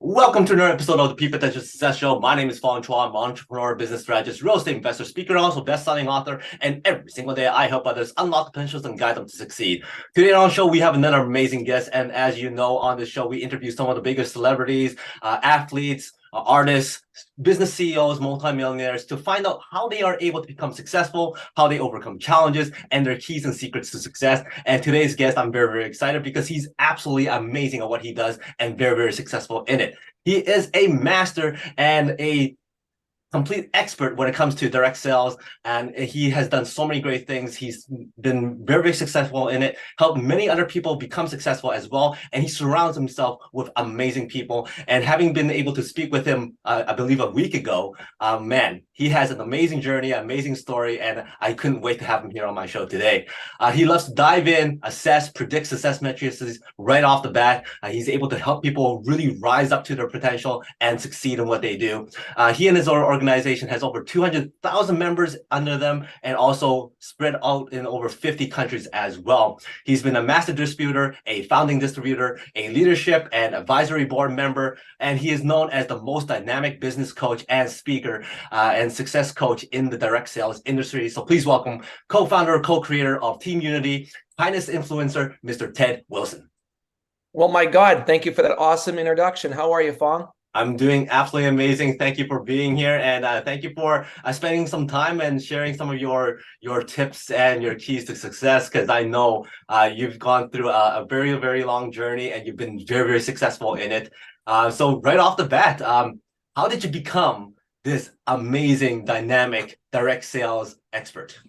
Welcome to another episode of the PPSS Success Show. My name is Fong. I'm an entrepreneur, business strategist, real estate investor, speaker, and also best-selling author. And every single day, I help others unlock potentials and guide them to succeed. Today on the show, we have another amazing guest. And as you know, on this show, we interview some of the biggest celebrities, athletes, artists, business CEOs, multimillionaires to find out how they are able to become successful, how they overcome challenges, and their keys and secrets to success. And today's guest, I'm very, very excited because he's absolutely amazing at what he does and very, very successful in it. He is a master and a complete expert when it comes to direct sales, and he has done so many great things. He's been very, very successful in it, helped many other people become successful as well, and he surrounds himself with amazing people. And having been able to speak with him, I believe a week ago, man, he has an amazing journey, amazing story, and I couldn't wait to have him here on my show today. He loves to dive in, assess, predict success metrics right off the bat. He's able to help people really rise up to their potential and succeed in what they do. He and his organization has over 200,000 members under them and also spread out in over 50 countries as well. He's been a master distributor, a founding distributor, a leadership and advisory board member, and he is known as the most dynamic business coach and speaker and success coach in the direct sales industry. So please welcome co-founder, co-creator of Team Unity, finest influencer, Mr. Ted Wilson. Well, my God, thank you for that awesome introduction. How are you, Fong? I'm doing absolutely amazing. Thank you for being here, and thank you for spending some time and sharing some of your tips and your keys to success. Because I know you've gone through a very, very long journey, and you've been very, very successful in it. So right off the bat, how did you become this amazing, dynamic direct sales expert?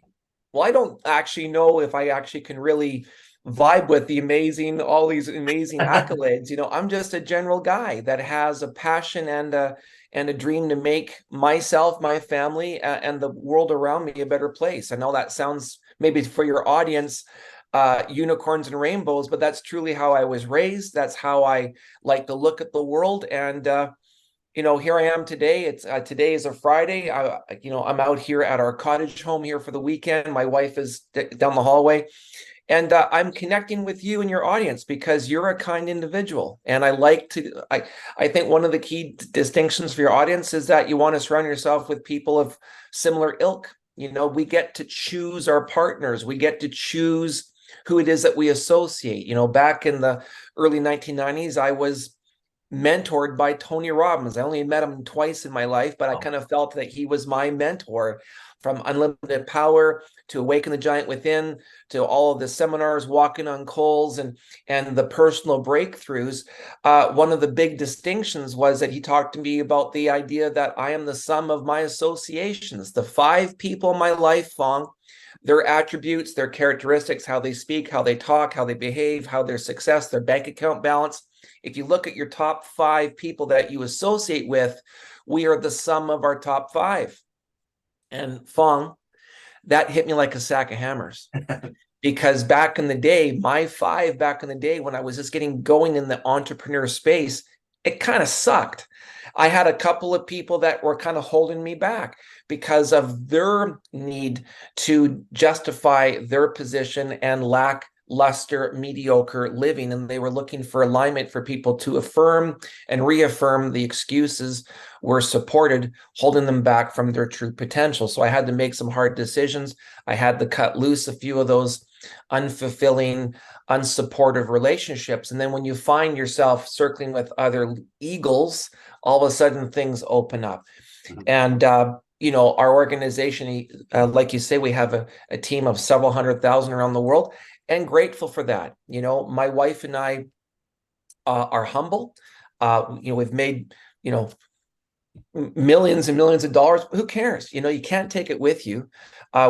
Well, I don't actually know if I actually can really vibe with all these amazing accolades. I'm just a general guy that has a passion and a dream to make myself, my family, and the world around me a better place. I know that sounds maybe for your audience unicorns and rainbows, but that's truly how I was raised. That's how I like to look at the world. And here I am today. Today is a Friday. I'm out here at our cottage home here for the weekend. My wife is down the hallway. And I'm connecting with you and your audience because you're a kind individual. And I think one of the key distinctions for your audience is that you want to surround yourself with people of similar ilk. We get to choose our partners. We get to choose who it is that we associate. Back in the early 1990s, I was mentored by Tony Robbins. I only met him twice in my life, but I kind of felt that he was my mentor. From Unlimited Power to Awaken the Giant Within to all of the seminars, Walking on Coals, and the personal breakthroughs. One of the big distinctions was that he talked to me about the idea that I am the sum of my associations. The 5 people in my life, Fong, their attributes, their characteristics, how they speak, how they talk, how they behave, how their success, their bank account balance. If you look at your top 5 people that you associate with, we are the sum of our top 5. And Fong, that hit me like a sack of hammers. Because back in the day, my 5 back in the day when I was just getting going in the entrepreneur space, it kind of sucked. I had a couple of people that were kind of holding me back because of their need to justify their position and lackluster, mediocre living. And they were looking for alignment for people to affirm and reaffirm the excuses were supported, holding them back from their true potential. So I had to make some hard decisions. I had to cut loose a few of those unfulfilling, unsupportive relationships. And then when you find yourself circling with other eagles, all of a sudden things open up. And our organization, like you say, we have a team of several 100,000 around the world, and grateful for that. My wife and I are humble. We've made, millions and millions of dollars. Who cares? You can't take it with you.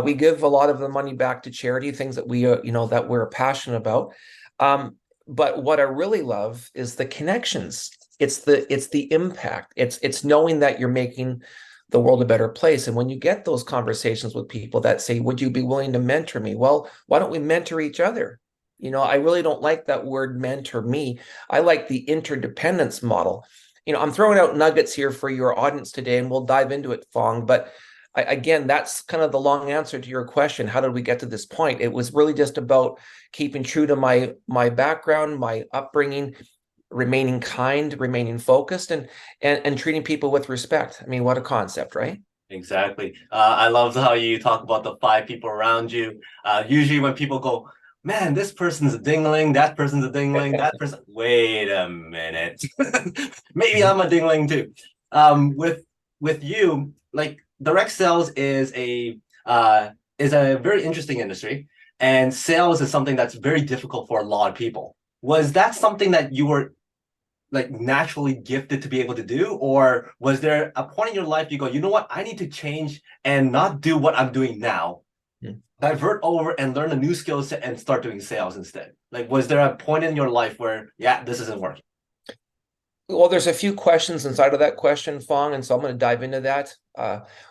We give a lot of the money back to charity, things that we, that we're passionate about. But what I really love is the connections. It's the impact. It's knowing that you're making the world a better place. And when you get those conversations with people that say, would you be willing to mentor me? Well, why don't we mentor each other? I really don't like that word mentor me. I like the interdependence model. I'm throwing out nuggets here for your audience today, and we'll dive into it, Fong. But again, that's kind of the long answer to your question. How did we get to this point? It was really just about keeping true to my background, my upbringing, remaining kind, remaining focused, and treating people with respect. I mean, what a concept, right? Exactly. I love how you talk about the five people around you. Usually when people go, man, this person's a dingling, that person's a dingling, that person. Wait a minute. Maybe I'm a dingling too. With you, like direct sales is a very interesting industry, and sales is something that's very difficult for a lot of people. Was that something that you were like naturally gifted to be able to do, or was there a point in your life you go, you know what, I need to change and not do what I'm doing now, divert over and learn a new skill set and start doing sales instead? Like, was there a point in your life where, yeah, this isn't working? Well, there's a few questions inside of that question, Fong, and so I'm going to dive into that.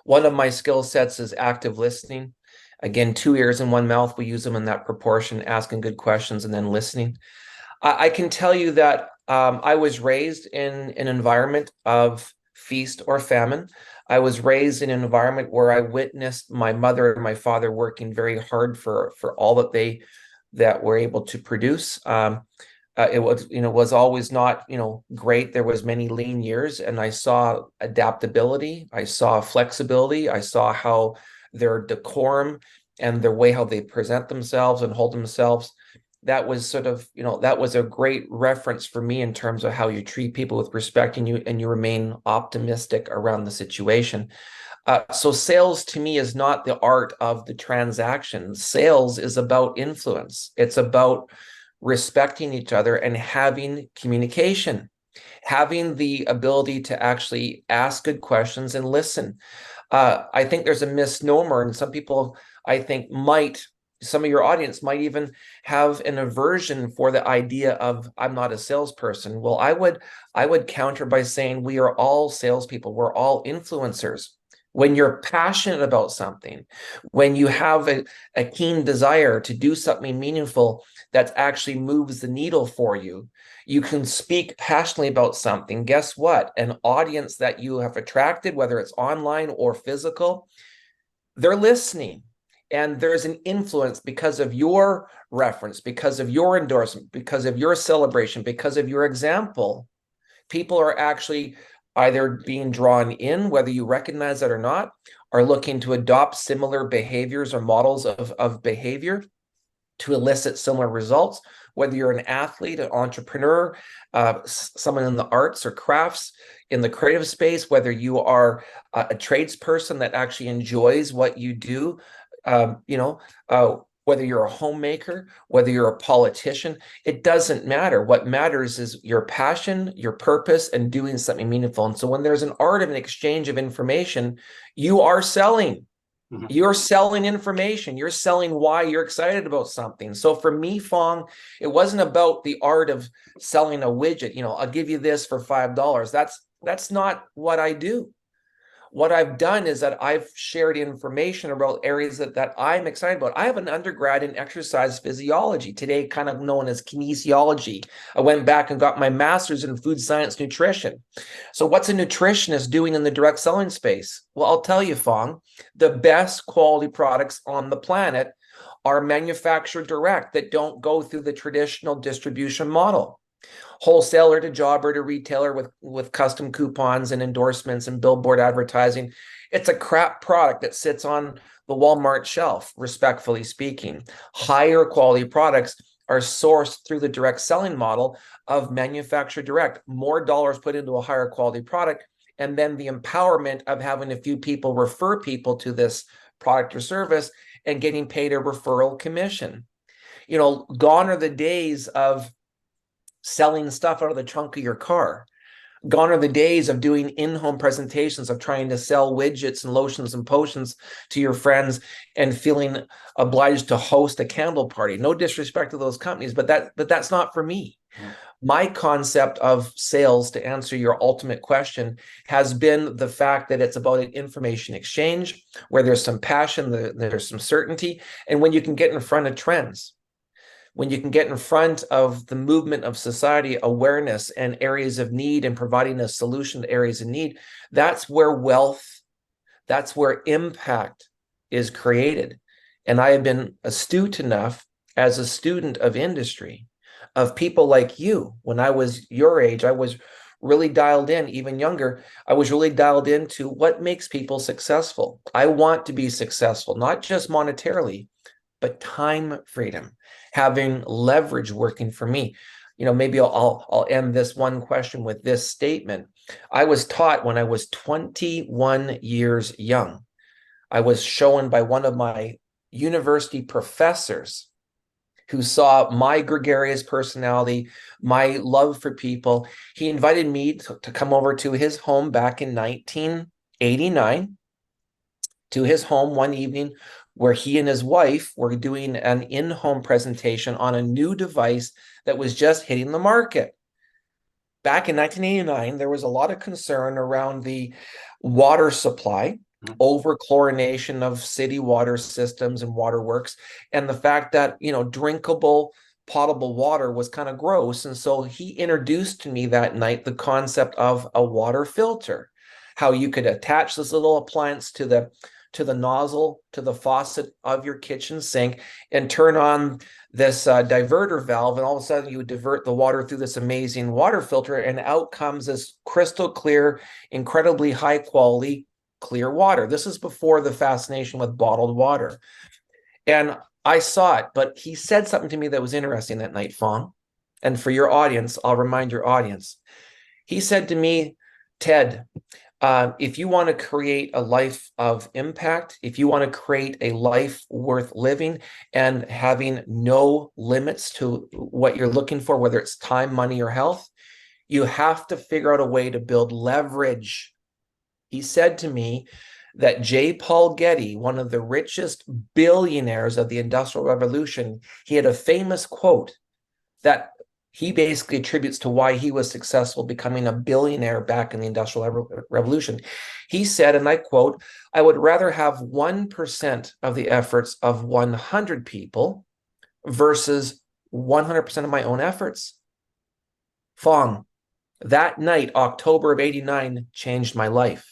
One of my skill sets is active listening. Again, two ears and one mouth. We use them in that proportion, asking good questions and then listening. I can tell you that I was raised in an environment of feast or famine. I was raised in an environment where I witnessed my mother and my father working very hard for all that were able to produce. It was always not great. There was many lean years, and I saw adaptability, I saw flexibility, I saw how their decorum and their way how they present themselves and hold themselves. That was sort of that was a great reference for me in terms of how you treat people with respect, and you remain optimistic around the situation. So sales to me is not the art of the transaction. Sales is about influence. It's about respecting each other and having communication, having the ability to actually ask good questions and listen. I think there's a misnomer, and some people, I think, some of your audience might even have an aversion for the idea of I'm not a salesperson. Well, I would counter by saying we are all salespeople. We're all influencers. When you're passionate about something, when you have a keen desire to do something meaningful that actually moves the needle for you, you can speak passionately about something. Guess what? An audience that you have attracted, whether it's online or physical, they're listening. And there's an influence because of your reference, because of your endorsement, because of your celebration, because of your example. People are actually either being drawn in, whether you recognize that or not, are looking to adopt similar behaviors or models of behavior to elicit similar results, whether you're an athlete, an entrepreneur, someone in the arts or crafts, in the creative space, whether you are a tradesperson that actually enjoys what you do, whether you're a homemaker, whether you're a politician, it doesn't matter. What matters is your passion, your purpose, and doing something meaningful. And so when there's an art of an exchange of information, you are selling. Mm-hmm. You're selling information. You're selling why you're excited about something. So for me, Fong, it wasn't about the art of selling a widget. I'll give you this for $5. That's not what I do. What I've done is that I've shared information about areas that I'm excited about. I have an undergrad in exercise physiology, today kind of known as kinesiology. I went back and got my master's in food science nutrition. So what's a nutritionist doing in the direct selling space? Well, I'll tell you, Fong, the best quality products on the planet are manufactured direct that don't go through the traditional distribution model. Wholesaler to jobber to retailer with custom coupons and endorsements and billboard advertising. It's a crap product that sits on the Walmart shelf, respectfully speaking. Higher quality products are sourced through the direct selling model of manufacturer direct. More dollars put into a higher quality product, and then the empowerment of having a few people refer people to this product or service and getting paid a referral commission. Gone are the days of selling stuff out of the trunk of your car. Gone are the days of doing in-home presentations, of trying to sell widgets and lotions and potions to your friends and feeling obliged to host a candle party. No disrespect to those companies, but that's not for me. My concept of sales, to answer your ultimate question, has been the fact that it's about an information exchange where there's some passion, there's some certainty, and when you can get in front of trends. When you can get in front of the movement of society, awareness and areas of need, and providing a solution to areas of need, that's where wealth, that's where impact is created. And I have been astute enough as a student of industry of people like you. When I was your age, I was really dialed in, even younger. I was really dialed into what makes people successful. I want to be successful, not just monetarily, but time freedom, having leverage working for me. Maybe I'll end this one question with this statement. I was taught when I was 21 years young. I was shown by one of my university professors who saw my gregarious personality, my love for people. He invited me to come over to his home back in 1989, to his home one evening where he and his wife were doing an in-home presentation on a new device that was just hitting the market. Back in 1989, there was a lot of concern around the water supply, over chlorination of city water systems and waterworks, and the fact that, drinkable, potable water was kind of gross. And so he introduced to me that night the concept of a water filter, how you could attach this little appliance to the nozzle, to the faucet of your kitchen sink, and turn on this diverter valve, and all of a sudden you would divert the water through this amazing water filter, and out comes this crystal clear, incredibly high quality, clear water. This is before the fascination with bottled water. And I saw it, but he said something to me that was interesting that night, Fong. And for your audience, I'll remind your audience. He said to me, Ted, if you want to create a life of impact, if you want to create a life worth living and having no limits to what you're looking for, whether it's time, money, or health, you have to figure out a way to build leverage. He said to me that J. Paul Getty, one of the richest billionaires of the Industrial Revolution, he had a famous quote that he basically attributes to why he was successful becoming a billionaire back in the Industrial Revolution. He said, and I quote, "I would rather have 1% of the efforts of 100 people versus 100% of my own efforts." Fong, that night, October of 89, changed my life,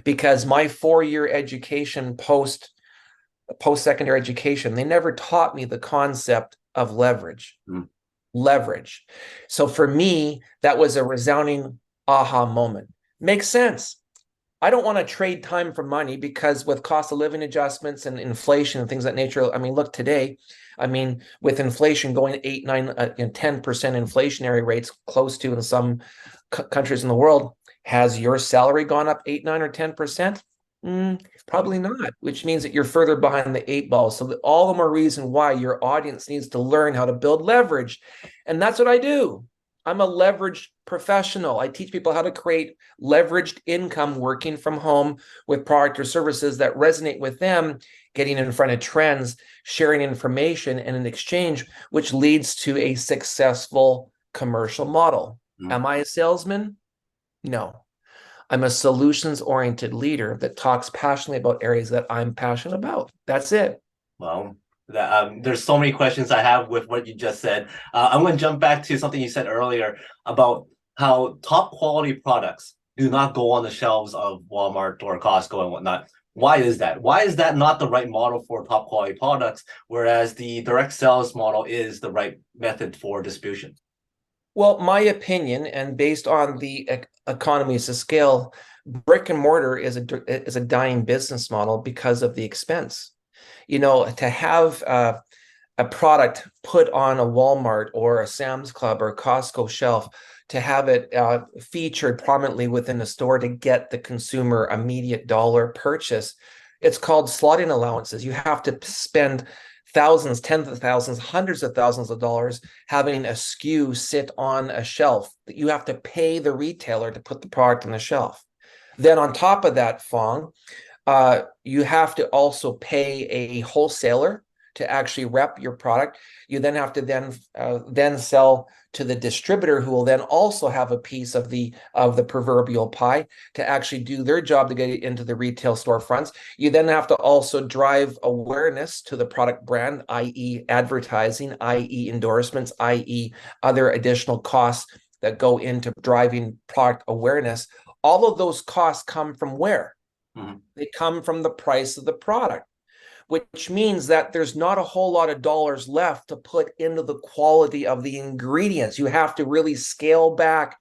because my 4-year education, post-secondary education, they never taught me the concept of leverage. Leverage. So for me, that was a resounding aha moment. Makes sense. I don't want to trade time for money, because with cost of living adjustments and inflation and things of that nature, I mean, look today, with inflation going 8, 9, 10% inflationary rates, close to in some countries in the world, has your salary gone up 8, 9, or 10%? Probably not, which means that you're further behind the 8 ball. So all the more reason why your audience needs to learn how to build leverage. And that's what I do. I'm a leveraged professional. I teach people how to create leveraged income working from home with product or services that resonate with them, getting in front of trends, sharing information, and in exchange, which leads to a successful commercial model. Am I a salesman? No. I'm a solutions-oriented leader that talks passionately about areas that I'm passionate about. That's it. Well, there's so many questions I have with what you just said. I'm going to jump back to something you said earlier about how top quality products do not go on the shelves of Walmart or Costco and whatnot. Why is that? Why is that not the right model for top quality products, whereas the direct sales model is the right method for distribution? Well, my opinion, and based on the economies of scale, brick and mortar is a dying business model because of the expense. To have a product put on a Walmart or a Sam's Club or a Costco shelf, to have it featured prominently within a store to get the consumer immediate dollar purchase, it's called slotting allowances. You have to spend thousands, tens of thousands, hundreds of thousands of dollars having a SKU sit on a shelf that you have to pay the retailer to put the product on the shelf. Then on top of that, Fong, you have to also pay a wholesaler to actually rep your product. You then have to then sell to the distributor, who will then also have a piece of the proverbial pie to actually do their job to get it into the retail storefronts. You then have to also drive awareness to the product brand, i.e. advertising, i.e. endorsements, i.e. other additional costs that go into driving product awareness. All of those costs come from where? They come from the price of the product. which means that there's not a whole lot of dollars left to put into the quality of the ingredients. You have to really scale back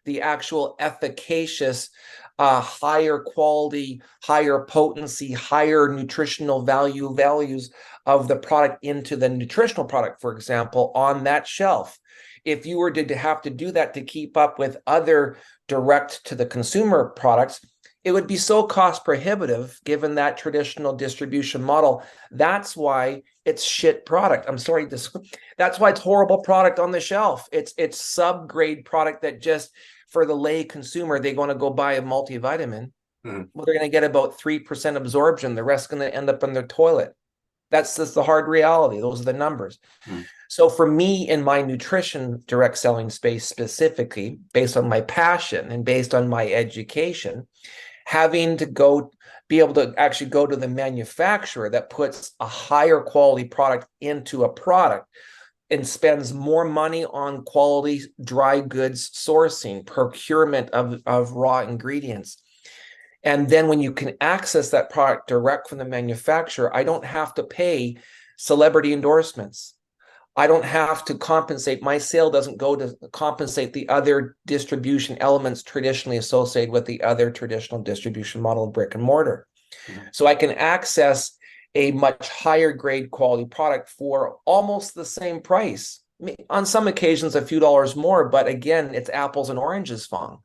the actual efficacious, higher quality, higher potency, higher nutritional values of the product into the nutritional product, for example, on that shelf. If you were to have to do that to keep up with other direct to the consumer products, it would be so cost prohibitive given that traditional distribution model. That's why it's shit product. I'm sorry, that's why it's horrible product on the shelf. It's sub-grade product that just for the lay consumer, they want to go buy a multivitamin. Well, they're going to get about 3% absorption. The rest going to end up in their toilet. That's just the hard reality. Those are the numbers. So for me, in my nutrition direct selling space specifically, based on my passion and based on my education, having to be able to actually go to the manufacturer that puts a higher quality product into a product and spends more money on quality dry goods sourcing, procurement of raw ingredients. And then when you can access that product direct from the manufacturer, I don't have to pay celebrity endorsements. I don't have to compensate. My sale doesn't go to compensate the other distribution elements traditionally associated with the other traditional distribution model of brick and mortar. So I can access a much higher grade quality product for almost the same price. On some occasions, a few dollars more, but again, it's apples and oranges, Fong.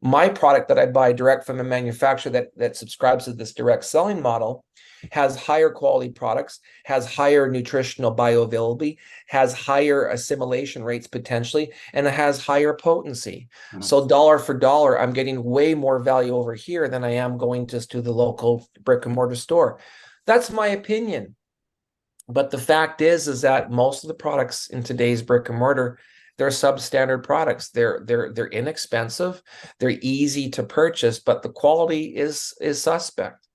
My product that I buy direct from a manufacturer that subscribes to this direct selling model has higher quality products, has higher nutritional bioavailability, has higher assimilation rates potentially, and it has higher potency. So dollar for dollar, I'm getting way more value over here than I am going just to the local brick and mortar store. That's my opinion. But the fact is that most of the products in today's brick and mortar, they're substandard products. They're inexpensive, they're easy to purchase, but the quality is suspect.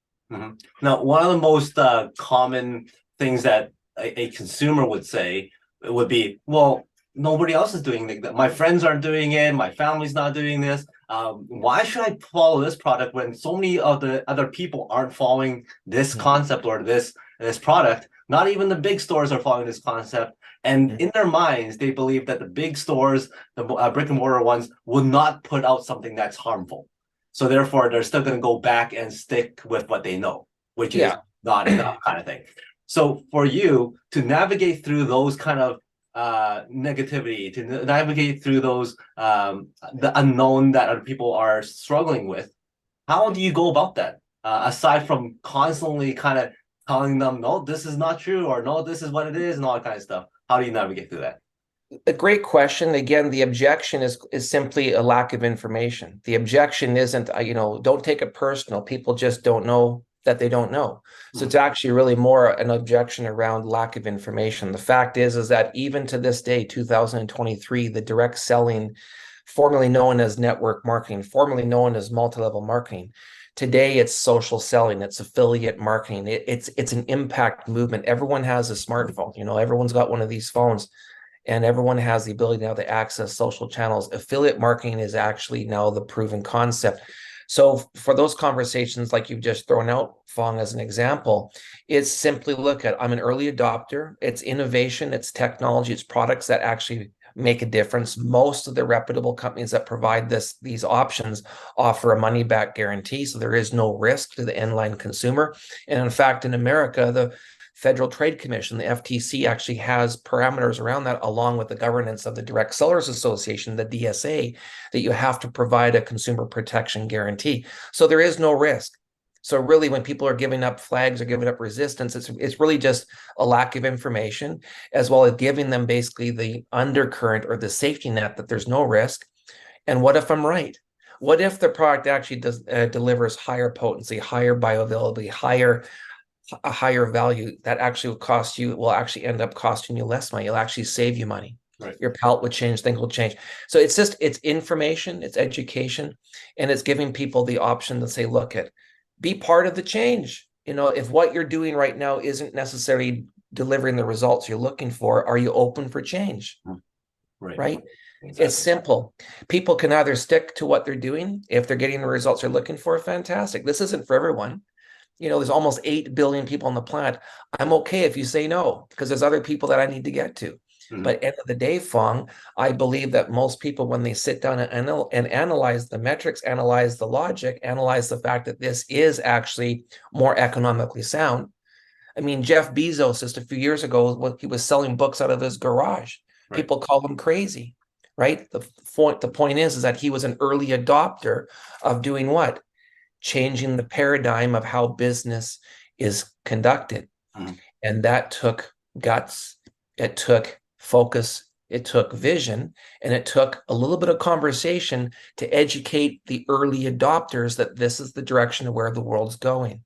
Now, one of the most common things that a consumer would say would be, well, nobody else is doing it. My friends aren't doing it. My family's not doing this. Why should I follow this product when so many of the other people aren't following this concept or this product? Not even the big stores are following this concept. And in their minds, they believe that the big stores, the brick and mortar ones, will not put out something that's harmful. So therefore, they're still going to go back and stick with what they know, which is not enough kind of thing. So for you to navigate through those kind of negativity, to navigate through those the unknown that other people are struggling with, how do you go about that? Aside from constantly kind of telling them, no, this is not true, or no, this is what it is, and all that kind of stuff. How do you navigate through that? A great question. Again, the objection is simply a lack of information. The objection isn't, don't take it personal. People just don't know that they don't know. So it's actually really more an objection around lack of information. The fact is that even to this day, 2023, the direct selling, formerly known as network marketing, formerly known as multi-level marketing, today it's social selling, it's affiliate marketing, it's an impact movement. Everyone has a smartphone, everyone's got one of these phones. And everyone has the ability now to access social channels. Affiliate marketing is actually now the proven concept. So for those conversations, like you've just thrown out, Fong, as an example, it's simply look at, I'm an early adopter. It's innovation, it's technology, it's products that actually make a difference. Most of the reputable companies that provide these options offer a money-back guarantee. So there is no risk to the end-line consumer. And in fact, in America, the Federal Trade Commission, the FTC, actually has parameters around that, along with the governance of the Direct Sellers Association, the DSA, that you have to provide a consumer protection guarantee. So there is no risk. So really, when people are giving up flags or giving up resistance, it's really just a lack of information, as well as giving them basically the undercurrent or the safety net that there's no risk. And what if I'm right? What if the product actually delivers higher potency, higher bioavailability, a higher value that actually will actually end up costing you less money. It'll actually save you money. Right. Your palate will change, things will change. So it's information, it's education, and it's giving people the option to say, look, be part of the change. If what you're doing right now isn't necessarily delivering the results you're looking for, are you open for change? Right? Exactly. It's simple. People can either stick to what they're doing if they're getting the results they're looking for, fantastic. This isn't for everyone. there's almost 8 billion people on the planet. I'm okay if you say no, because there's other people that I need to get to. But end of the day, Fong, I believe that most people, when they sit down and analyze the metrics, analyze the logic, analyze the fact that this is actually more economically sound. I mean, Jeff Bezos, just a few years ago, he was selling books out of his garage. Right. People call him crazy, right? The point is that he was an early adopter of doing what? Changing the paradigm of how business is conducted. And that took guts, it took focus, it took vision, and it took a little bit of conversation to educate the early adopters that this is the direction of where the world's going.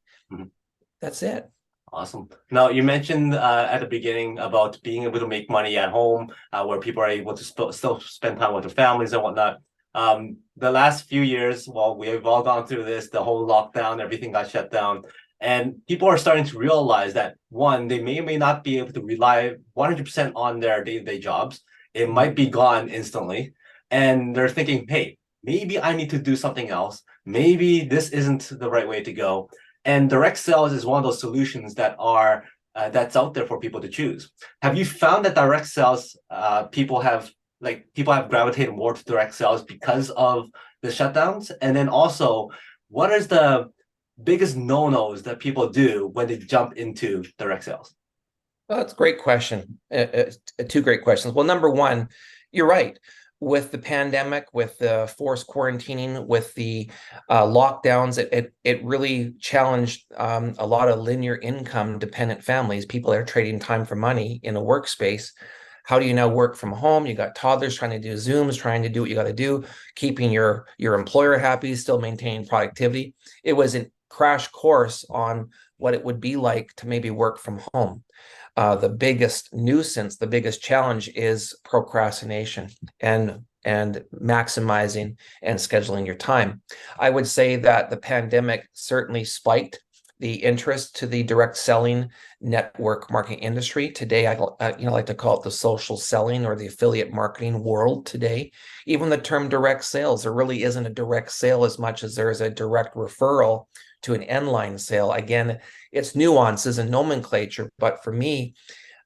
That's it. Awesome. Now, you mentioned at the beginning about being able to make money at home, where people are able to still spend time with their families and whatnot. The last few years, well, we've all gone through this, the whole lockdown, everything got shut down. And people are starting to realize that, one, they may or may not be able to rely 100% on their day-to-day jobs. It might be gone instantly. And they're thinking, hey, maybe I need to do something else. Maybe this isn't the right way to go. And direct sales is one of those solutions that are that's out there for people to choose. Have you found that direct sales people have gravitated more to direct sales because of the shutdowns? And then also, what is the biggest no-nos that people do when they jump into direct sales? Well, that's a great question. Two great questions. Well, number one, you're right. With the pandemic, with the forced quarantining, with the lockdowns, it really challenged a lot of linear income dependent families. People that are trading time for money in a workspace. How do you now work from home? You got toddlers trying to do Zooms, trying to do what you got to do, keeping your employer happy, still maintaining productivity. It was a crash course on what it would be like to maybe work from home. The biggest nuisance, the biggest challenge is procrastination and maximizing and scheduling your time. I would say that the pandemic certainly spiked the interest to the direct selling network marketing industry. Today, I like to call it the social selling or the affiliate marketing world today. Even the term direct sales, there really isn't a direct sale as much as there is a direct referral to an end-line sale. Again, it's nuances and nomenclature, but for me,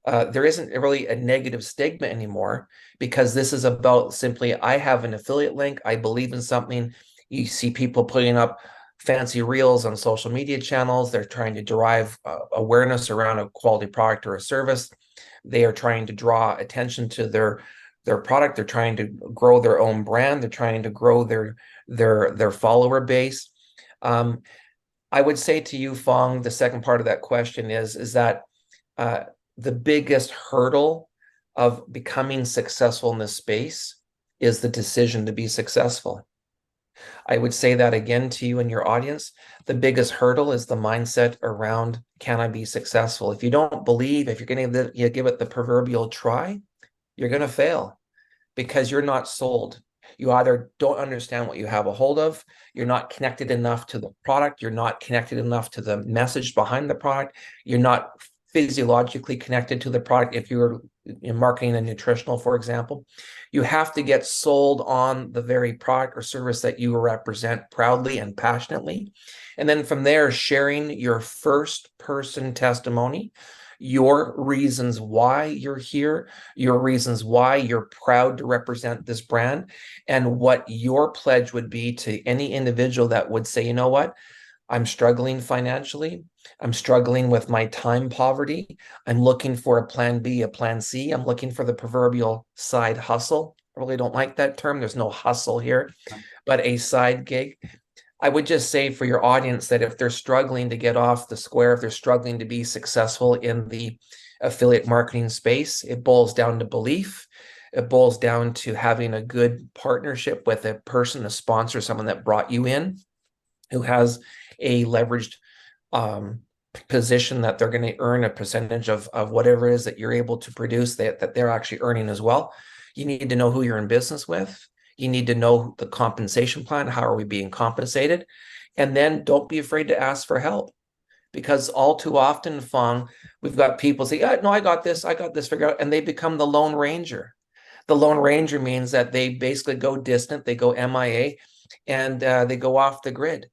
there isn't really a negative stigma anymore, because this is about simply, I have an affiliate link, I believe in something. You see people putting up fancy reels on social media channels. They're trying to derive awareness around a quality product or a service. They are trying to draw attention to their product. They're trying to grow their own brand. They're trying to grow their follower base. I would say to you, Fong, the second part of that question is that the biggest hurdle of becoming successful in this space is the decision to be successful. I would say that again to you and your audience. The biggest hurdle is the mindset around, can I be successful? If you don't believe, if you're going to give it the proverbial try, you're going to fail, because you're not sold. You either don't understand what you have a hold of, you're not connected enough to the product, you're not connected enough to the message behind the product, you're not physiologically connected to the product. If you're marketing a nutritional, for example, you have to get sold on the very product or service that you represent proudly and passionately. And then from there, sharing your first person testimony, your reasons why you're here, your reasons why you're proud to represent this brand, and what your pledge would be to any individual that would say, you know what, I'm struggling financially. I'm struggling with my time poverty. I'm looking for a plan B, a plan C. I'm looking for the proverbial side hustle. I really don't like that term. There's no hustle here, but a side gig. I would just say for your audience that if they're struggling to get off the square, if they're struggling to be successful in the affiliate marketing space, it boils down to belief. It boils down to having a good partnership with a person, a sponsor, someone that brought you in, who has a leveraged position that they're going to earn a percentage of whatever it is that you're able to produce, that they're actually earning as well. You need to know who you're in business with. You need to know the compensation plan. How are we being compensated? And then don't be afraid to ask for help, because all too often, Fong, we've got people say, no, I got this figured out, and they become the Lone Ranger. The Lone Ranger means that they basically go distant, they go MIA, and they go off the grid.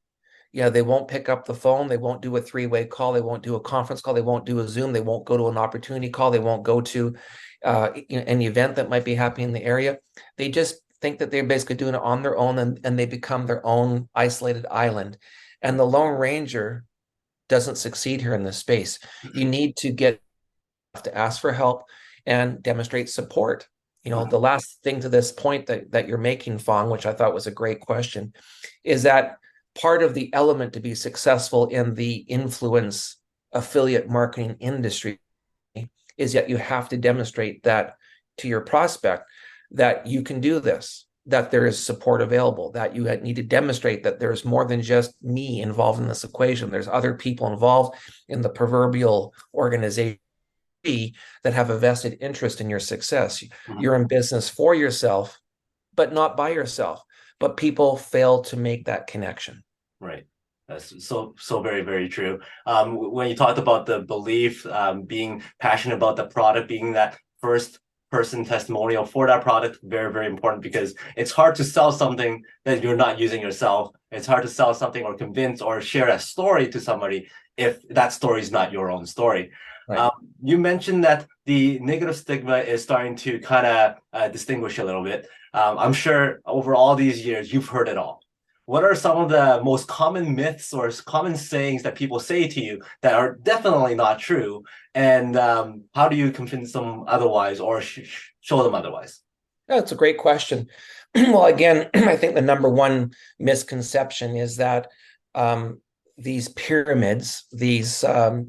Yeah, they won't pick up the phone. They won't do a three-way call. They won't do a conference call. They won't do a Zoom. They won't go to an opportunity call. They won't go to any event that might be happening in the area. They just think that they're basically doing it on their own, and they become their own isolated island. And the Lone Ranger doesn't succeed here in this space. You need to ask for help and demonstrate support. The last thing to this point that you're making, Fong, which I thought was a great question, is that part of the element to be successful in the influence affiliate marketing industry is that you have to demonstrate that to your prospect that you can do this, that there is support available, that you need to demonstrate that there's more than just me involved in this equation. There's other people involved in the proverbial organization that have a vested interest in your success. You're in business for yourself, but not by yourself. But people fail to make that connection. Right. That's so very, very true. When you talked about the belief, being passionate about the product, being that first person testimonial for that product, very, very important, because it's hard to sell something that you're not using yourself. It's hard to sell something or convince or share a story to somebody if that story is not your own story. Right. You mentioned that the negative stigma is starting to kind of distinguish a little bit. I'm sure over all these years, you've heard it all. What are some of the most common myths or common sayings that people say to you that are definitely not true? And how do you convince them otherwise or show them otherwise? That's a great question. Well, again, I think the number one misconception is that these pyramids, these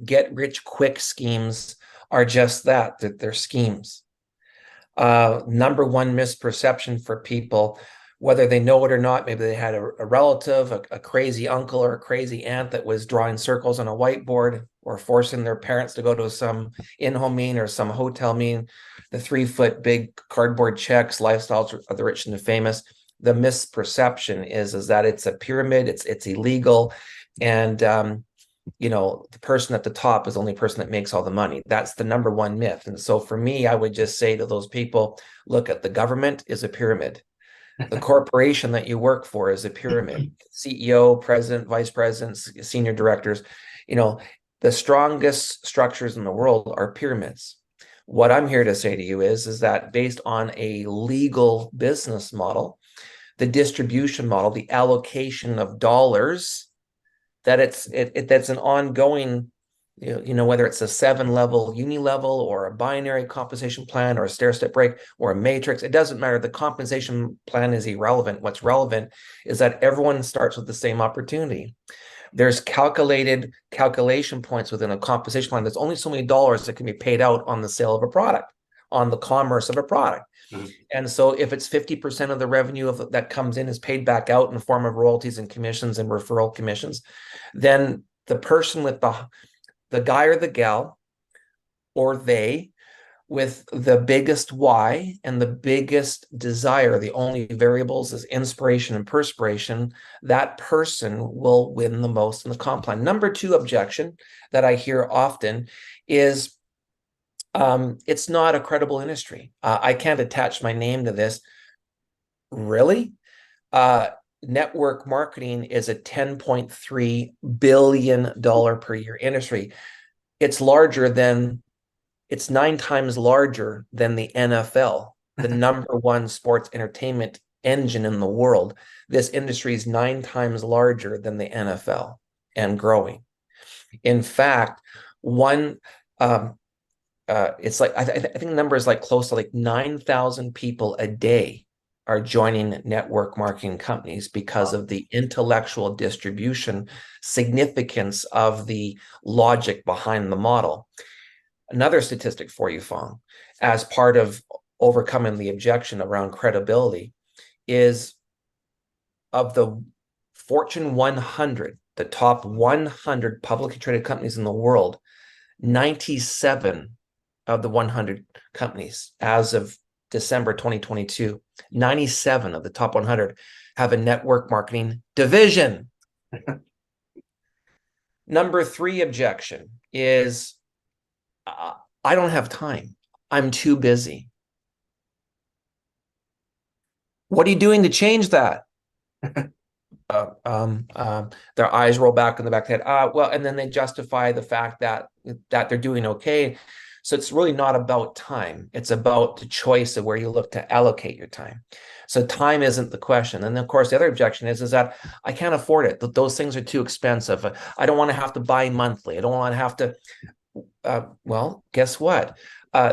get-rich-quick schemes are just that they're schemes. Number one misperception for people, whether they know it or not, maybe they had a relative, a crazy uncle or a crazy aunt that was drawing circles on a whiteboard or forcing their parents to go to some in-home meeting or some hotel meeting, the 3-foot big cardboard checks, lifestyles of the rich and the famous. The misperception is that it's a pyramid, it's illegal, and the person at the top is the only person that makes all the money. That's the number one myth. And so for me, I would just say to those people, look, at the government is a pyramid. The corporation that you work for is a pyramid. CEO, president, vice presidents, senior directors, the strongest structures in the world are pyramids. What I'm here to say to you is that based on a legal business model, the distribution model, the allocation of dollars, that's an ongoing, whether it's a 7-level uni-level or a binary compensation plan or a stair-step break or a matrix, it doesn't matter. The compensation plan is irrelevant. What's relevant is that everyone starts with the same opportunity. There's calculation points within a compensation plan. There's only so many dollars that can be paid out on the sale of a product, on the commerce of a product. Mm-hmm. And so if it's 50% of the revenue that comes in is paid back out in the form of royalties and commissions and referral commissions, then the person with the guy or the gal, or they, with the biggest why and the biggest desire, the only variables is inspiration and perspiration, that person will win the most in the comp plan. Number two objection that I hear often is it's not a credible industry. I can't attach my name to this. Really? Network marketing is a $10.3 billion per year industry. It's 9 times larger than the NFL, the number one sports entertainment engine in the world. This industry is 9 times larger than the NFL and growing. In fact, it's like, I think the number is like close to like 9,000 people a day are joining network marketing companies because of the intellectual distribution significance of the logic behind the model. Another statistic for you, Fong, as part of overcoming the objection around credibility, is of the Fortune 100, the top 100 publicly traded companies in the world, 97 of the 100 companies as of December 2022, 97 of the top 100 have a network marketing division. Number three objection is, I don't have time. I'm too busy. What are you doing to change that? their eyes roll back in the back of the head. Well, and then they justify the fact that they're doing okay. So it's really not about time. It's about the choice of where you look to allocate your time. So time isn't the question. And of course, the other objection is that I can't afford it. Those things are too expensive. I don't want to have to buy monthly. I don't want to have to. Well, guess what?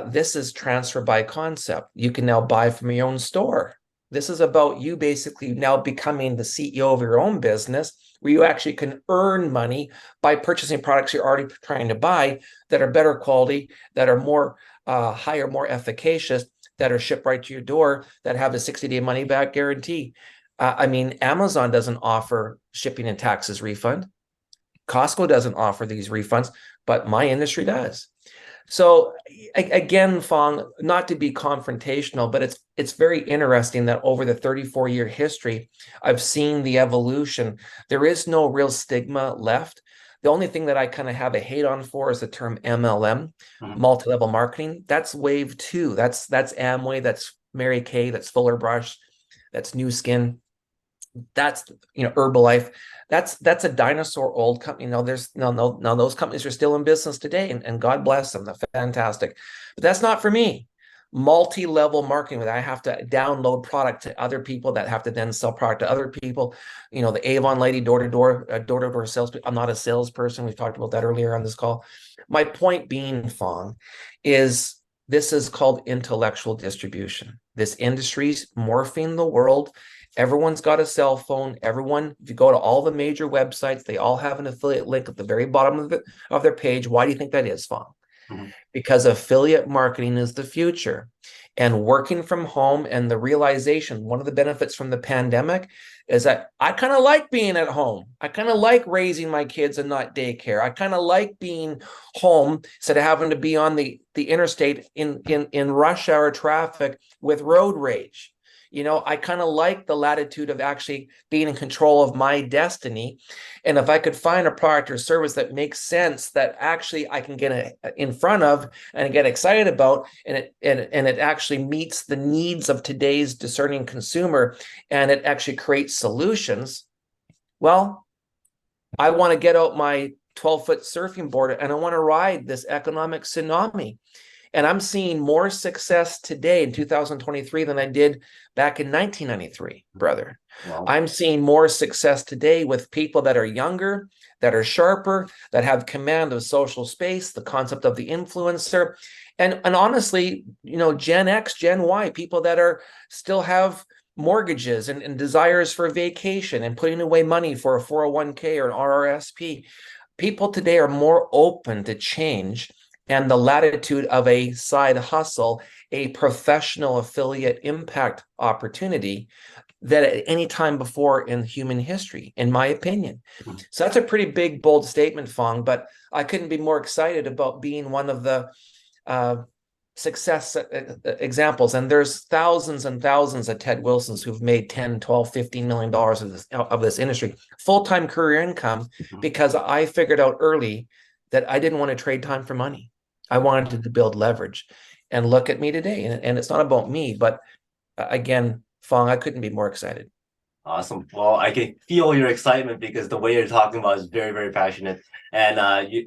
This is transfer by concept. You can now buy from your own store. This is about you basically now becoming the CEO of your own business, where you actually can earn money by purchasing products you're already trying to buy that are better quality, that are more higher, more efficacious, that are shipped right to your door, that have a 60-day money back guarantee. I mean, Amazon doesn't offer shipping and taxes refund. Costco doesn't offer these refunds, but my industry does. So again, Fong, not to be confrontational, but it's very interesting that over the 34-year history, I've seen the evolution. There is no real stigma left. The only thing that I kind of have a hate on for is the term MLM, multi-level marketing. That's wave two. That's Amway, that's Mary Kay, that's Fuller Brush, that's New Skin. That's Herbalife. That's a dinosaur old company. Now there's no those companies are still in business today, and God bless them. They're fantastic. But that's not for me. Multi-level marketing where I have to download product to other people that have to then sell product to other people. The Avon lady, door-to-door sales. I'm not a salesperson. We've talked about that earlier on this call. My point being, Fong, is this is called intellectual distribution. This industry's morphing the world. Everyone's got a cell phone. Everyone, if you go to all the major websites, they all have an affiliate link at the very bottom of their page. Why do you think that is, Fong? Because affiliate marketing is the future. And working from home and the realization, one of the benefits from the pandemic is that I kind of like being at home. I kind of like raising my kids and not daycare. I kind of like being home instead of having to be on the interstate in rush hour traffic with road rage. I kind of like the latitude of actually being in control of my destiny. And if I could find a product or service that makes sense, that actually I can get in front of and get excited about, and it actually meets the needs of today's discerning consumer, and it actually creates solutions, well, I want to get out my 12-foot surfing board and I want to ride this economic tsunami. And I'm seeing more success today in 2023 than I did back in 1993, brother. Wow. I'm seeing more success today with people that are younger, that are sharper, that have command of social space, the concept of the influencer. And honestly, Gen X, Gen Y, people that are still have mortgages and desires for vacation and putting away money for a 401k or an RRSP. People today are more open to change and the latitude of a side hustle, a professional affiliate impact opportunity than at any time before in human history, in my opinion. So that's a pretty big, bold statement, Fong, but I couldn't be more excited about being one of the success examples. And there's thousands and thousands of Ted Wilsons who've made 10, 12, $15 million of this industry, full-time career income, because I figured out early that I didn't want to trade time for money. I wanted to build leverage. And look at me today. And it's not about me, but again, Fong, I couldn't be more excited. Awesome. Well, I can feel your excitement because the way you're talking about is very, very passionate. And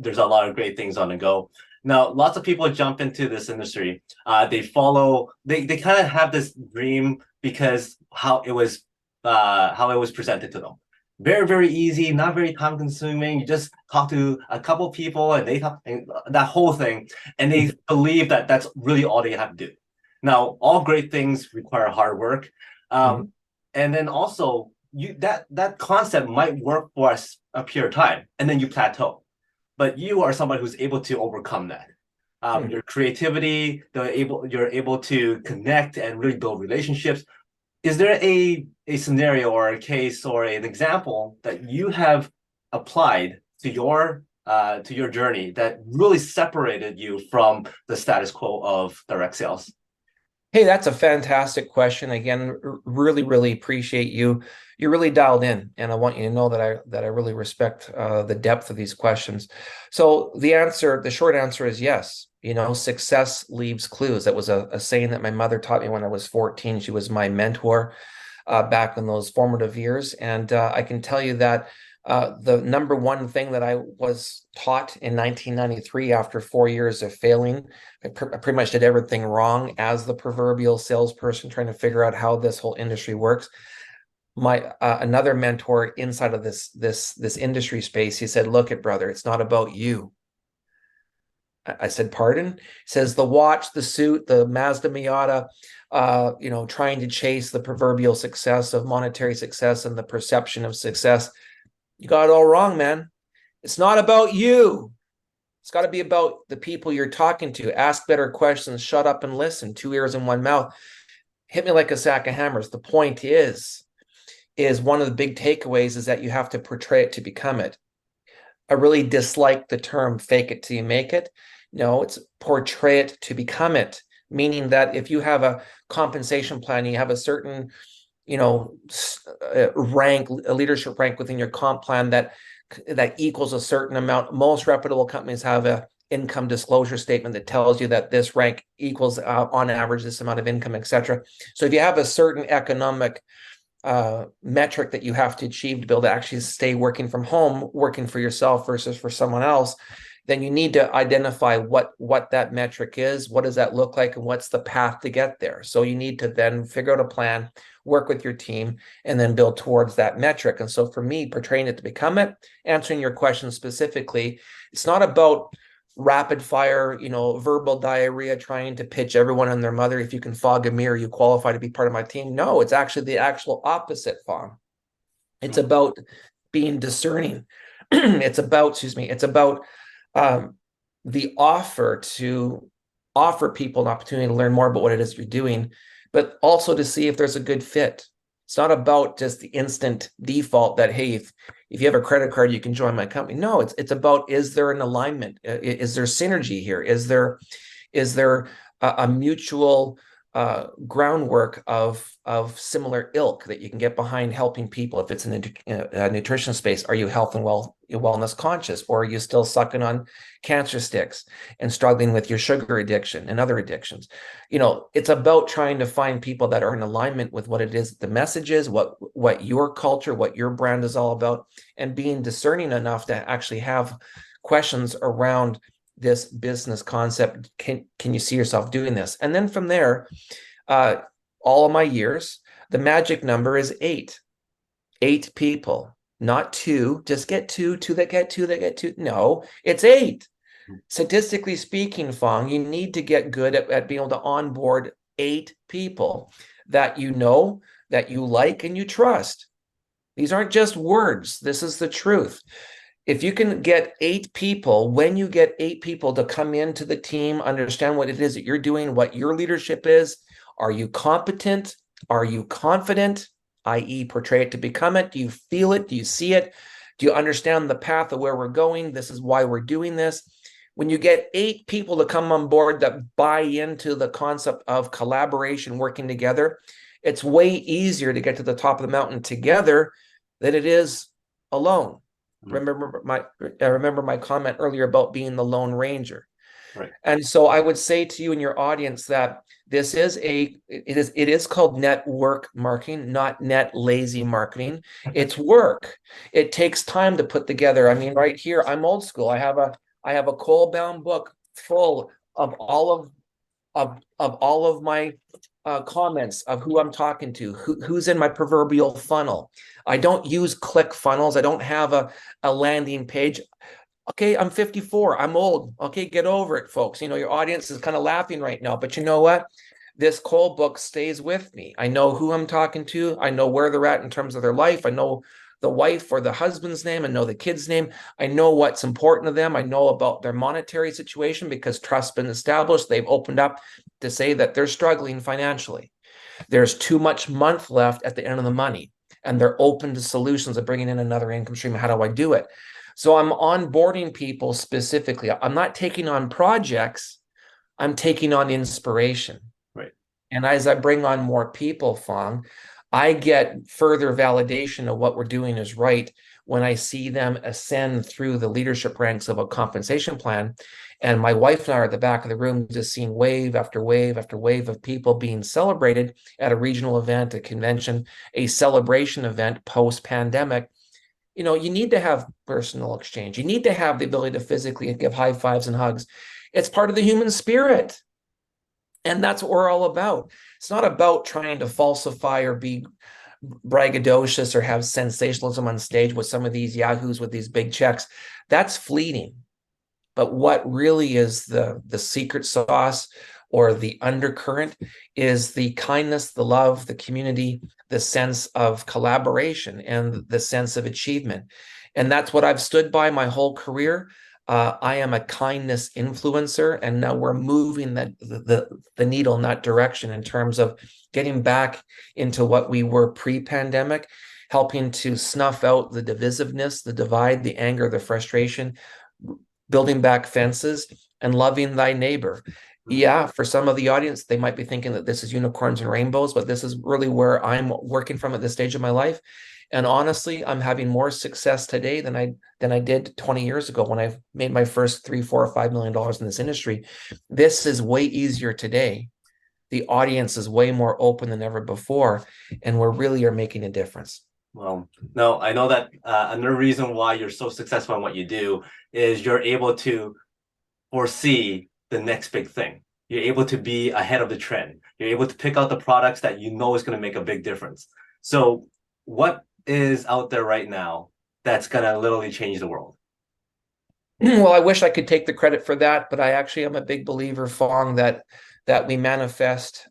there's a lot of great things on the go. Now, lots of people jump into this industry. They kind of have this dream because how it was presented to them. Very, very easy, not very time consuming. You just talk to a couple people and they talk and that whole thing, and they believe that that's really all they have to do. Now, all great things require hard work. And then also that concept might work for a period of time, and then you plateau. But you are somebody who's able to overcome that. Your creativity, you're able to connect and really build relationships. Is there a scenario or a case or an example that you have applied to your journey that really separated you from the status quo of direct sales? Hey, that's a fantastic question. Again, really, really appreciate you. You're really dialed in, and I want you to know that I really respect the depth of these questions. So the short answer is yes. Success leaves clues. That was a saying that my mother taught me when I was 14. She was my mentor. back in those formative years. And I can tell you that the number one thing that I was taught in 1993 after 4 years of failing, I pretty much did everything wrong as the proverbial salesperson trying to figure out how this whole industry works. My another mentor inside of this industry space, he said, "Look it, brother, it's not about you." I said, "Pardon?" He says, "The watch, the suit, the Mazda Miata, trying to chase the proverbial success of monetary success and the perception of success. You got it all wrong, man. It's not about you. It's got to be about the people you're talking to. Ask better questions, shut up and listen. 2 ears and one mouth. Hit me like a sack of hammers." The point is one of the big takeaways is that you have to portray it to become it. I really dislike the term fake it till you make it. No, it's portray it to become it, meaning that if you have a compensation plan, you have a certain, rank, a leadership rank within your comp plan that equals a certain amount. Most reputable companies have a income disclosure statement that tells you that this rank equals on average this amount of income, etc. So if you have a certain economic metric that you have to achieve to be able to actually stay working from home, working for yourself versus for someone else, then you need to identify what that metric is, what does that look like, and what's the path to get there. So you need to then figure out a plan, work with your team, and then build towards that metric. And so for me, portraying it to become it, answering your question specifically, it's not about rapid fire, verbal diarrhea, trying to pitch everyone and their mother. If you can fog a mirror, you qualify to be part of my team. No, it's actually the actual opposite, Fong. It's about being discerning. It's about the offer to offer people an opportunity to learn more about what it is you're doing, but also to see if there's a good fit. It's not about just the instant default that, hey, if you have a credit card, you can join my company. No, it's about, is there an alignment? Is there synergy here? Is there a mutual groundwork of similar ilk that you can get behind helping people? If it's in a nutrition space, are you health and wellness conscious, or are you still sucking on cancer sticks and struggling with your sugar addiction and other addictions? It's about trying to find people that are in alignment with what it is, the message is, what your culture, what your brand is all about, and being discerning enough to actually have questions around this business concept. Can you see yourself doing this? And then from there, all of my years, the magic number is 8 people, not 2. Just get 2 that get 2 that get 2. No, it's 8. Statistically speaking, Fong, you need to get good at being able to onboard 8 people that that you like, and you trust. These aren't just words. This is the truth. If you can get 8 people, when you get 8 people to come into the team, understand what it is that you're doing, what your leadership is, are you competent? Are you confident? I.e., portray it to become it. Do you feel it? Do you see it? Do you understand the path of where we're going? This is why we're doing this. When you get 8 people to come on board that buy into the concept of collaboration, working together, it's way easier to get to the top of the mountain together than it is alone. Remember my comment earlier about being the Lone Ranger. Right. And so I would say to you and your audience that this is it is called network marketing, not net lazy marketing. It's work. It takes time to put together. I mean, right here, I'm old school. I have a coal-bound book full of all of my comments of who I'm talking to, who's in my proverbial funnel. I don't use click funnels. I don't have a landing page. Okay, I'm 54. I'm old. Okay, get over it, folks. Your audience is kind of laughing right now, but you know what? This Cole book stays with me. I know who I'm talking to. I know where they're at in terms of their life. I know the wife or the husband's name. I know the kid's name. I know what's important to them. I know about their monetary situation because trust's been established. They've opened up to say that they're struggling financially. There's too much month left at the end of the money, and they're open to solutions of bringing in another income stream. How do I do it? So I'm onboarding people specifically. I'm not taking on projects. I'm taking on inspiration. Right. And as I bring on more people, Fong, I get further validation of what we're doing is right when I see them ascend through the leadership ranks of a compensation plan. And my wife and I are at the back of the room just seeing wave after wave after wave of people being celebrated at a regional event, a convention, a celebration event post-pandemic. You need to have personal exchange. You need to have the ability to physically give high fives and hugs. It's part of the human spirit. And that's what we're all about. It's not about trying to falsify or be braggadocious or have sensationalism on stage with some of these yahoos with these big checks. That's fleeting. But what really is the secret sauce or the undercurrent is the kindness, the love, the community, the sense of collaboration, and the sense of achievement. And that's what I've stood by my whole career. I am a kindness influencer, and now we're moving the needle in that direction in terms of getting back into what we were pre-pandemic, helping to snuff out the divisiveness, the divide, the anger, the frustration, building back fences, and loving thy neighbor. Yeah, for some of the audience, they might be thinking that this is unicorns and rainbows, but this is really where I'm working from at this stage of my life. And honestly, I'm having more success today than I did 20 years ago when I made my first $3, $4, or $5 million in this industry. This is way easier today. The audience is way more open than ever before, and we really are making a difference. Well, no, I know that another reason why you're so successful in what you do is you're able to foresee the next big thing. You're able to be ahead of the trend. You're able to pick out the products that you know is going to make a big difference. So what is out there right now that's going to literally change the world? Well, I wish I could take the credit for that, but I actually am a big believer, Fong, that we manifest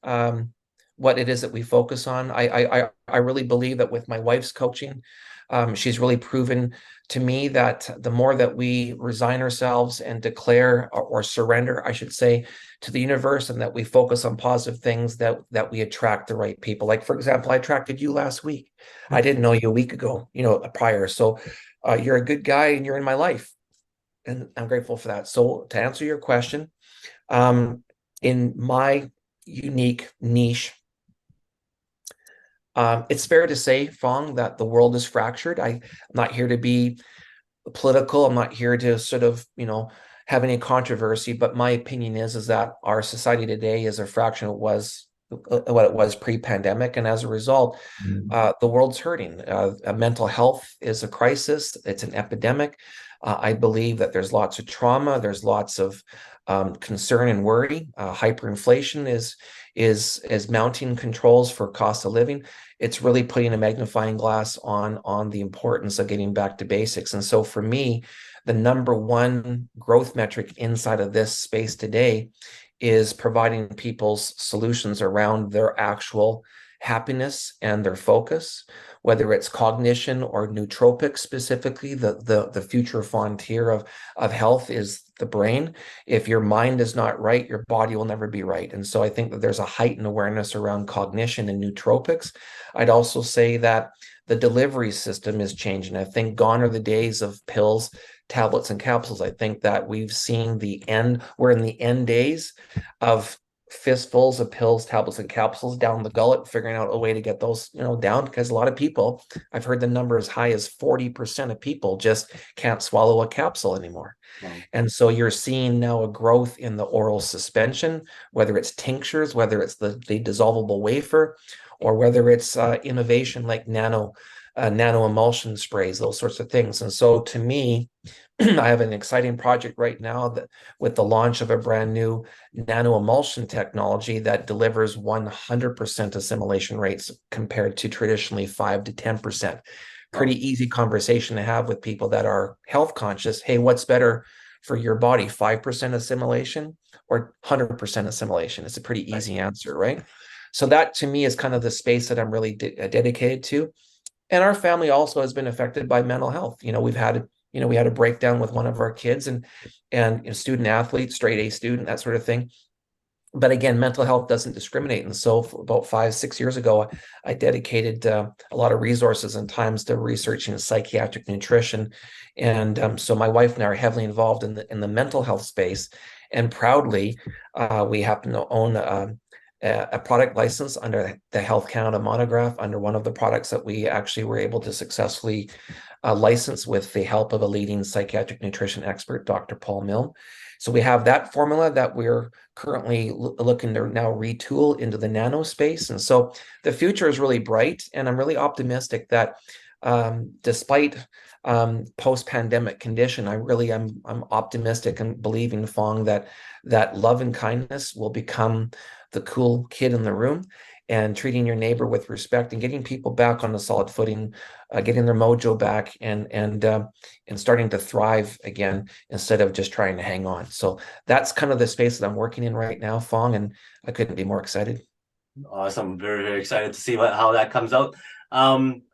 what it is that we focus on. I really believe that with my wife's coaching, she's really proven to me that the more that we resign ourselves and declare or surrender, I should say, to the universe, and that we focus on positive things, that we attract the right people. Like, for example, I attracted you last week. I didn't know you a week ago, prior. So you're a good guy and you're in my life. And I'm grateful for that. So to answer your question, in my unique niche, it's fair to say, Fong, that the world is fractured. I'm not here to be political. I'm not here to sort of, have any controversy, but my opinion is that our society today is a fraction of what it was pre-pandemic. And as a result, the world's hurting. Mental health is a crisis. It's an epidemic. I believe that there's lots of trauma. There's lots of concern and worry. Hyperinflation is mounting controls for cost of living. It's really putting a magnifying glass on the importance of getting back to basics. And so for me, the number one growth metric inside of this space today is providing people's solutions around their actual happiness and their focus, whether it's cognition or nootropics. Specifically, the future frontier of health is the brain. If your mind is not right, your body will never be right. And so I think that there's a heightened awareness around cognition and nootropics. I'd also say that the delivery system is changing. I think gone are the days of pills, tablets, and capsules. I think that we've seen the end. We're in the end days of fistfuls of pills, tablets, and capsules down the gullet, figuring out a way to get those, down, because a lot of people, I've heard the number as high as 40% of people just can't swallow a capsule anymore. Wow. And so you're seeing now a growth in the oral suspension, whether it's tinctures, whether it's the dissolvable wafer, or whether it's innovation like nano emulsion sprays, those sorts of things. And so to me, I have an exciting project right now that with the launch of a brand new nano emulsion technology that delivers 100% assimilation rates compared to traditionally 5 to 10%. Pretty easy conversation to have with people that are health conscious. Hey, what's better for your body, 5% assimilation or 100% assimilation? It's a pretty easy answer, right? So that to me is kind of the space that I'm really dedicated to. And our family also has been affected by mental health. We've had, we had a breakdown with one of our kids and student athlete, straight A student, that sort of thing. But again, mental health doesn't discriminate. And so for about 5, 6 years ago, I dedicated a lot of resources and times to researching psychiatric nutrition. And so my wife and I are heavily involved in the mental health space. And proudly, we happen to own a product license under the Health Canada monograph under one of the products that we actually were able to successfully license with the help of a leading psychiatric nutrition expert, Dr. Paul Milne. So we have that formula that we're currently looking to now retool into the nano space. And so the future is really bright, and I'm really optimistic that despite post-pandemic condition, I'm optimistic and believing, Fong, that love and kindness will become the cool kid in the room, and treating your neighbor with respect and getting people back on a solid footing, getting their mojo back, and starting to thrive again instead of just trying to hang on. So that's kind of the space that I'm working in right now, Fong, and I couldn't be more excited. Awesome. Very, very excited to see how that comes out.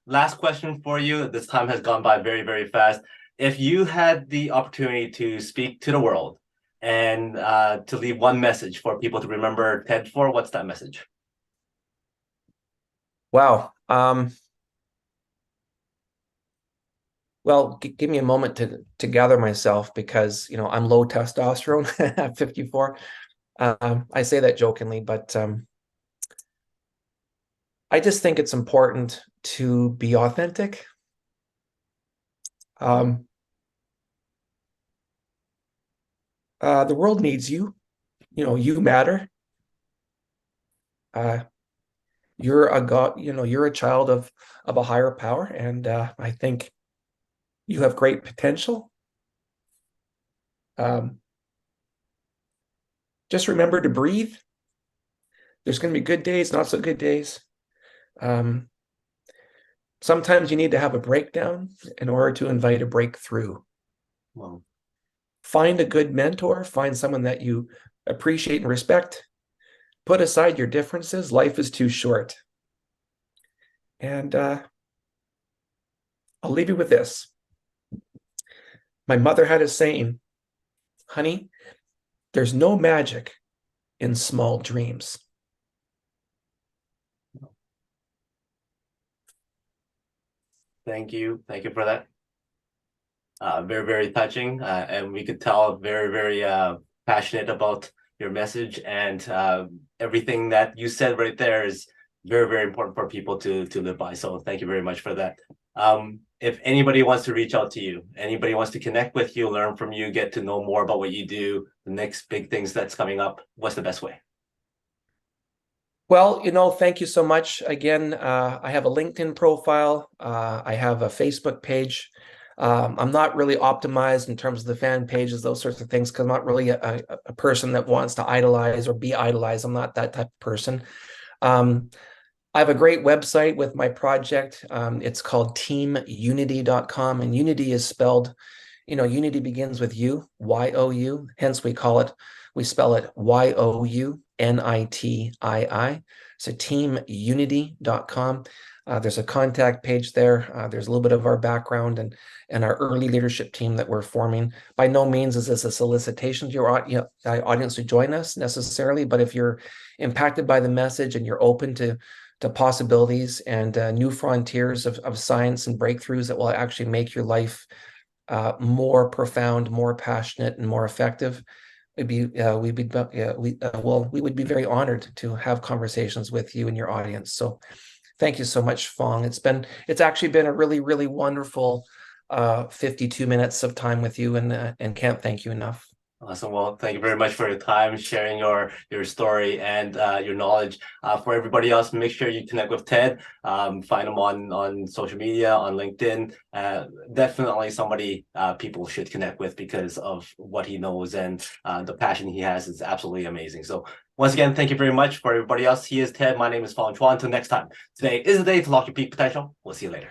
Last question for you. This time has gone by very, very fast. If you had the opportunity to speak to the world and to leave one message for people to remember TED for, what's that message? Wow. Well, give me a moment to gather myself, because I'm low testosterone at 54. I say that jokingly, but I just think it's important to be authentic. The world needs you. You matter. You're a god. You're a child of a higher power, and I think you have great potential. Just remember to breathe. There's going to be good days, not so good days. Sometimes you need to have a breakdown in order to invite a breakthrough. Wow. Find a good mentor. Find someone that you appreciate and respect. Put aside your differences. Life is too short. And I'll leave you with this. My mother had a saying, honey, there's no magic in small dreams. Thank you. Thank you for that. Very, very touching. And we could tell very, very passionate about your message, and everything that you said right there is very, very important for people to live by. So thank you very much for that. If anybody wants to reach out to you, anybody wants to connect with you, learn from you, get to know more about what you do, the next big things that's coming up, what's the best way? Well, thank you so much. Again, I have a LinkedIn profile. I have a Facebook page. I'm not really optimized in terms of the fan pages, those sorts of things, because I'm not really a person that wants to idolize or be idolized. I'm not that type of person. I have a great website with my project. It's called teamunity.com, and unity is spelled, unity begins with U, Y-O-U, hence we spell it Y-O-U-N-I-T-I-I. So teamunity.com. There's a contact page there. There's a little bit of our background and our early leadership team that we're forming. By no means is this a solicitation to your audience to join us necessarily, but if you're impacted by the message and you're open to possibilities and new frontiers of science and breakthroughs that will actually make your life more profound, more passionate, and more effective, we would be very honored to have conversations with you and your audience. So thank you so much, Fong. It's actually been a really, really wonderful 52 minutes of time with you, and can't thank you enough. Awesome. Well, thank you very much for your time, sharing your story and your knowledge. For everybody else, make sure you connect with Ted. Find him on social media, on LinkedIn. Definitely somebody people should connect with because of what he knows, and the passion he has is absolutely amazing. So once again, thank you very much. For everybody else, he is Ted. My name is Fong. Until next time. Today is the day to lock your peak potential. We'll see you later.